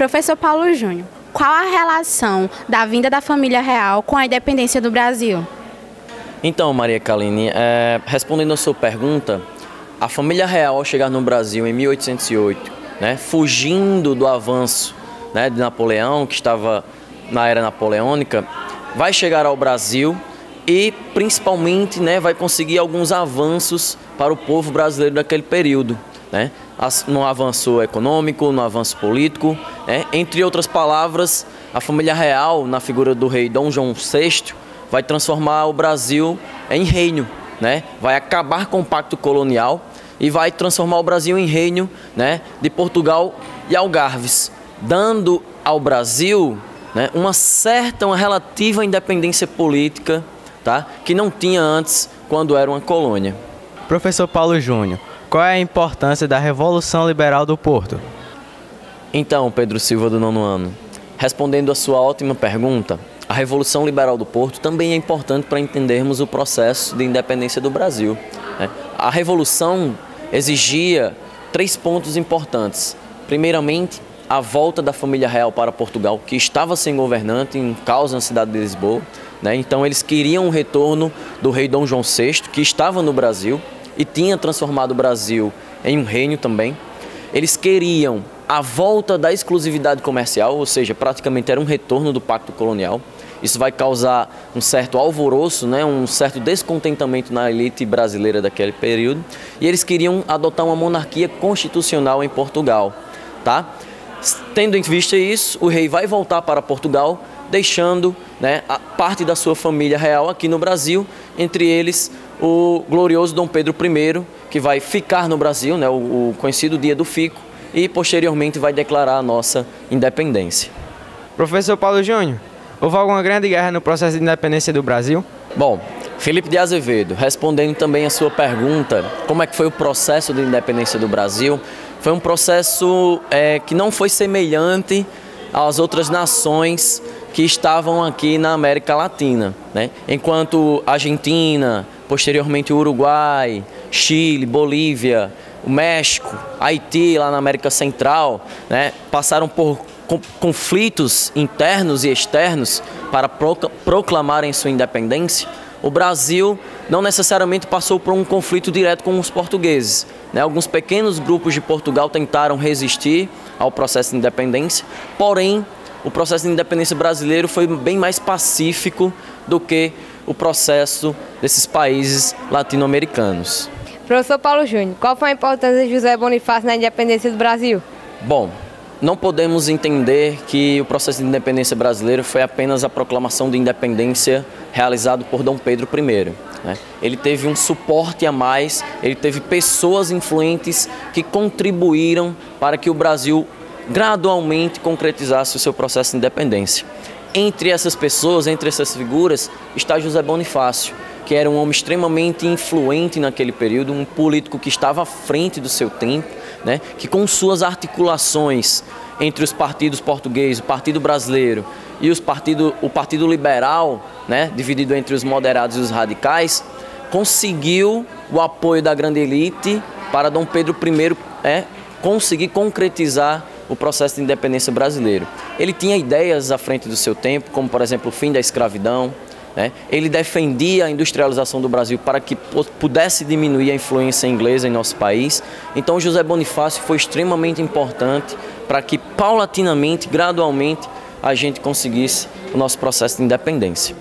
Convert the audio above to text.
Professor Paulo Júnior, qual a relação da vinda da família real com a independência do Brasil? Então, Maria Kaline, respondendo a sua pergunta, a família real ao chegar no Brasil em 1808, fugindo do avanço de Napoleão, que estava na era napoleônica, vai chegar ao Brasil e principalmente vai conseguir alguns avanços para o povo brasileiro daquele período. No avanço econômico, no avanço político, entre outras palavras, a família real, na figura do rei Dom João VI, vai transformar o Brasil em reino, vai acabar com o pacto colonial e vai transformar o Brasil em reino de Portugal e Algarves, dando ao Brasil uma relativa independência política, que não tinha antes quando era uma colônia. Professor Paulo Júnior, qual é a importância da Revolução Liberal do Porto? Então, Pedro Silva do nono ano, respondendo a sua ótima pergunta, a Revolução Liberal do Porto também é importante para entendermos o processo de independência do Brasil. A Revolução exigia 3 pontos importantes. Primeiramente, a volta da família real para Portugal, que estava sem governante em causa na cidade de Lisboa. Então, eles queriam o retorno do rei Dom João VI, que estava no Brasil e tinha transformado o Brasil em um reino também. Eles queriam a volta da exclusividade comercial, ou seja, praticamente era um retorno do pacto colonial. Isso vai causar um certo alvoroço, um certo descontentamento na elite brasileira daquele período. E eles queriam adotar uma monarquia constitucional em Portugal. Tendo em vista isso, o rei vai voltar para Portugal, deixando a parte da sua família real aqui no Brasil, entre eles o glorioso Dom Pedro I, que vai ficar no Brasil, o conhecido Dia do Fico, e posteriormente vai declarar a nossa independência. Professor Paulo Júnior, houve alguma grande guerra no processo de independência do Brasil? Bom, Felipe de Azevedo, respondendo também a sua pergunta, como é que foi o processo de independência do Brasil, foi um processo que não foi semelhante às outras nações que estavam aqui na América Latina. Enquanto Argentina, posteriormente o Uruguai, Chile, Bolívia, o México, Haiti, lá na América Central, passaram por conflitos internos e externos para proclamarem sua independência, o Brasil não necessariamente passou por um conflito direto com os portugueses. Alguns pequenos grupos de Portugal tentaram resistir ao processo de independência, porém, o processo de independência brasileiro foi bem mais pacífico do que o processo desses países latino-americanos. Professor Paulo Júnior, qual foi a importância de José Bonifácio na independência do Brasil? Bom, não podemos entender que o processo de independência brasileiro foi apenas a proclamação de independência realizado por Dom Pedro I. Ele teve um suporte a mais, ele teve pessoas influentes que contribuíram para que o Brasil gradualmente concretizasse o seu processo de independência. Entre essas pessoas, entre essas figuras, está José Bonifácio, que era um homem extremamente influente naquele período, um político que estava à frente do seu tempo, que com suas articulações entre os partidos portugueses, o Partido Brasileiro e o Partido Liberal, dividido entre os moderados e os radicais, conseguiu o apoio da grande elite para Dom Pedro I conseguir concretizar o processo de independência brasileiro. Ele tinha ideias à frente do seu tempo, como por exemplo o fim da escravidão. Ele defendia a industrialização do Brasil para que pudesse diminuir a influência inglesa em nosso país. Então José Bonifácio foi extremamente importante para que paulatinamente, gradualmente, a gente conseguisse o nosso processo de independência.